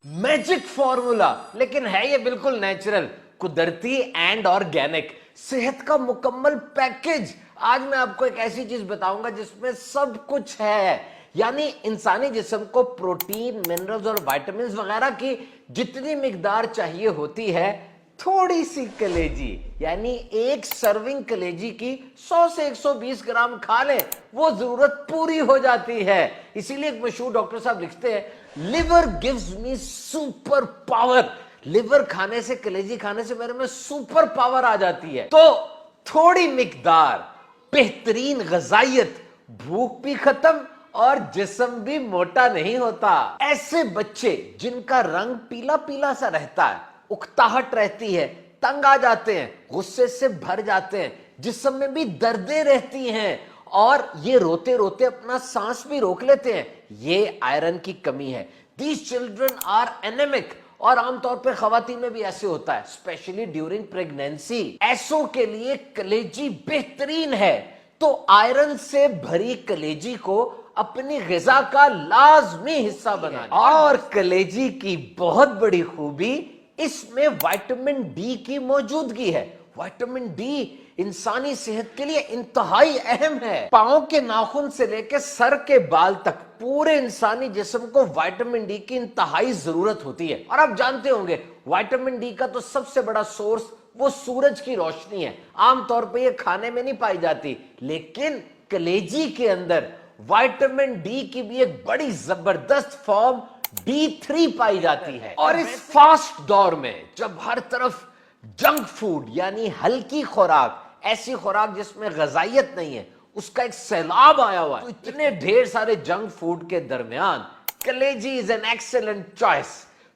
Magic formula, लेकिन है ये बिल्कुल नेचुरल, कुदरती एंड ऑर्गेनिक, सेहत का मुकम्मल पैकेज। आज मैं आपको एक ऐसी चीज बताऊंगा जिसमें सब कुछ है, यानी इंसानी जिस्म को प्रोटीन, मिनरल्स और विटामिन्स वगैरह की जितनी मिकदार चाहिए होती है, थोड़ी सी कलेजी यानी एक सर्विंग कलेजी की 100 से 120 ग्राम खा लें, वो जरूरत पूरी हो जाती है। इसीलिए एक मशहूर डॉक्टर साहब लिखते हैं, liver gives me super power. Liver खाने से, कलेजी खाने से मेरे में सुपर पावर आ जाती है। तो थोड़ी मिकदार, बेहतरीन गजाइत, भूख भी खत्म और जिस्म भी मोटा नहीं होता। ऐसे बच्चे जिनका रंग पीला पीला सा रहता है, उकताहट रहती है, तंग आ जाते हैं, गुस्से से भर जाते हैं, जिस्म में भी दर्दें रहती हैं और ये रोते रोते अपना सांस भी रोक लेते हैं, ये आयरन की कमी है। These children are anaemic. और आमतौर पर खवातीन में भी ऐसे होता है, स्पेशली ड्यूरिंग प्रेगनेंसी। ऐसों के लिए कलेजी बेहतरीन है। तो आयरन से भरी कलेजी को अपनी ग़िज़ा का लाजमी हिस्सा बनाना। और कलेजी की बहुत बड़ी खूबी इसमें विटामिन डी की मौजूदगी है। विटामिन डी इंसानी सेहत के लिए इंतहाई अहम है। पांव के नाखून से लेकर सर के बाल तक पूरे इंसानी जिस्म को विटामिन डी की इंतहाई जरूरत होती है। और आप जानते होंगे, विटामिन डी का तो सबसे बड़ा सोर्स वो सूरज की रोशनी है। आमतौर पर ये खाने में नहीं पाई जाती, लेकिन कलेजी के अंदर विटामिन डी की भी एक बड़ी जबरदस्त फॉर्म D3 पाई जाती है। और इस फास्ट दौर में जब हर तरफ जंक फूड यानी हल्की खुराक, ऐसी खुराक जिसमें गजाइत नहीं है, उसका एक सैलाब आया हुआ है, तो इतने ढेर सारे जंक फूड के दरमियान कलेजी इज एन एक्सेलेंट चॉइस।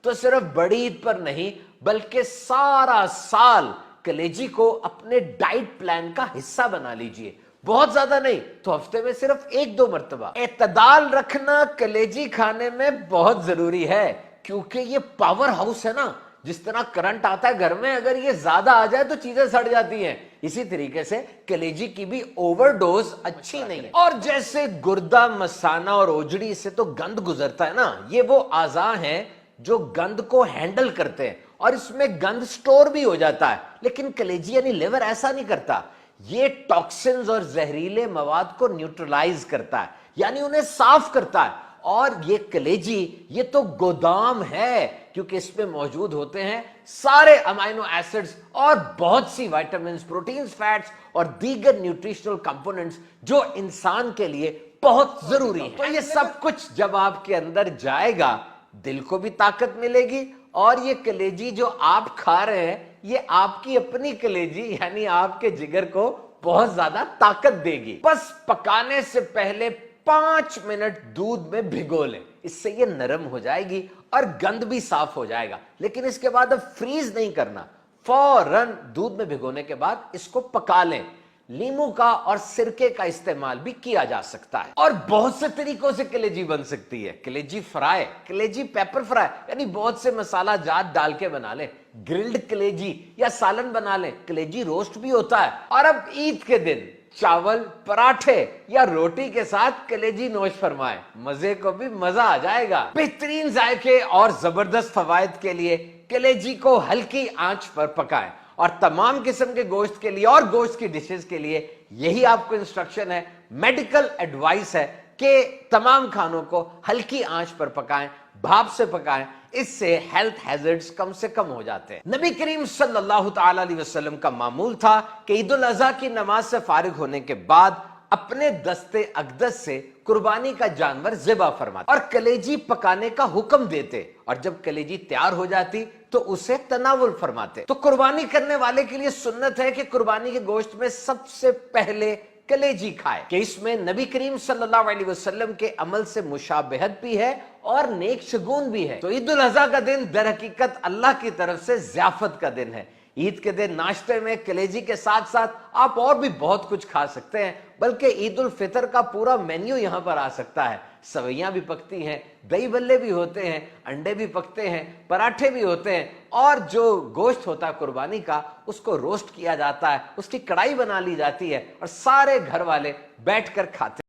तो सिर्फ बड़ी ईद पर नहीं, बल्कि सारा साल कलेजी को अपने डाइट प्लान का हिस्सा बना लीजिए। बहुत ज्यादा नहीं तो हफ्ते में सिर्फ 1-2 मर्तबा। एतदाल रखना कलेजी खाने में बहुत जरूरी है, क्योंकि ये पावर हाउस है ना। जिस तरह करंट आता है घर में, अगर ये ज्यादा आ जाए तो चीजें सड़ जाती हैं। इसी तरीके से कलेजी की भी ओवरडोज अच्छी नहीं है। और जैसे गुर्दा, मसाना और ओजड़ी से तो गंद गुजरता है ना, ये वो आज़ा हैं जो गंद को हैंडल करते हैं और इसमें गंद स्टोर भी हो जाता है। लेकिन कलेजी यानी लिवर ऐसा नहीं करता। ये टॉक्सिन्स और जहरीले मवाद को न्यूट्रलाइज करता है, यानी उन्हें साफ करता है। और ये कलेजी, ये तो गोदाम है, क्योंकि इसमें मौजूद होते हैं सारे अमाइनो एसिड्स और बहुत सी विटामिन्स, प्रोटीन्स, फैट्स और दीगर न्यूट्रिशनल कंपोनेंट्स जो इंसान के लिए बहुत जरूरी है। तो ये सब कुछ जब आपके अंदर जाएगा, दिल को भी ताकत मिलेगी। और ये कलेजी जो आप खा रहे हैं, ये आपकी अपनी कलेजी यानी आपके जिगर को बहुत ज्यादा ताकत देगी। बस पकाने से पहले 5 मिनट दूध में भिगो लें, इससे ये नरम हो जाएगी और गंद भी साफ हो जाएगा। लेकिन इसके बाद अब फ्रीज नहीं करना, फौरन दूध में भिगोने के बाद इसको पका लें। लीमू का और सिरके का इस्तेमाल भी किया जा सकता है। और बहुत से तरीकों से कलेजी बन सकती है। कलेजी फ्राई, कलेजी पेपर फ्राई यानी बहुत से मसाला जात डाल के बना लें, ग्रिल्ड कलेजी या सालन बना लें, कलेजी रोस्ट भी होता है। और अब ईद के दिन चावल, पराठे या रोटी के साथ कलेजी नोश फरमाएं, मजे को भी मजा आ जाएगा। बेहतरीन जायके और जबरदस्त फवायद के लिए कलेजी को हल्की आंच पर पकाएं। और तमाम किस्म के गोश्त के लिए और गोश्त की डिशेस के लिए यही आपको इंस्ट्रक्शन है, मेडिकल एडवाइस है कि तमाम खानों को हल्की आंच पर पकाएं, भाप से पकाएं। इससे हेल्थ हैजर्ड्स कम से कम हो जाते हैं। नबी करीम सल्लल्लाहु तआला अलैहि वसल्लम का मामूल था कि ईद उल अज़हा की नमाज से फारिग होने के बाद अपने दस्ते अक़दस से कुर्बानी का जानवर ज़िबा फरमाते और कलेजी पकाने का हुक्म देते। और जब कलेजी तैयार हो जाती तो उसे तनावुल फरमाते। तो कुर्बानी करने वाले के लिए सुन्नत है कि कुर्बानी के गोश्त में सबसे पहले कलेजी खाए, कि इसमें नबी करीम सल्लल्लाहु अलैहि वसल्लम के अमल से मुशाबहत भी है और नेक शगुन भी है। तो ईद उल अज़हा का दिन दर हकीकत अल्लाह की तरफ से ज़ियाफत का दिन है। ईद के दिन नाश्ते में कलेजी के साथ साथ आप और भी बहुत कुछ खा सकते हैं, बल्कि ईद उल फितर का पूरा मेन्यू यहां पर आ सकता है। सवैयां भी पकती हैं, दही बल्ले भी होते हैं, अंडे भी पकते हैं, पराठे भी होते हैं, और जो गोश्त होता है कुर्बानी का, उसको रोस्ट किया जाता है, उसकी कढ़ाई बना ली जाती है और सारे घर वाले बैठकर खाते हैं।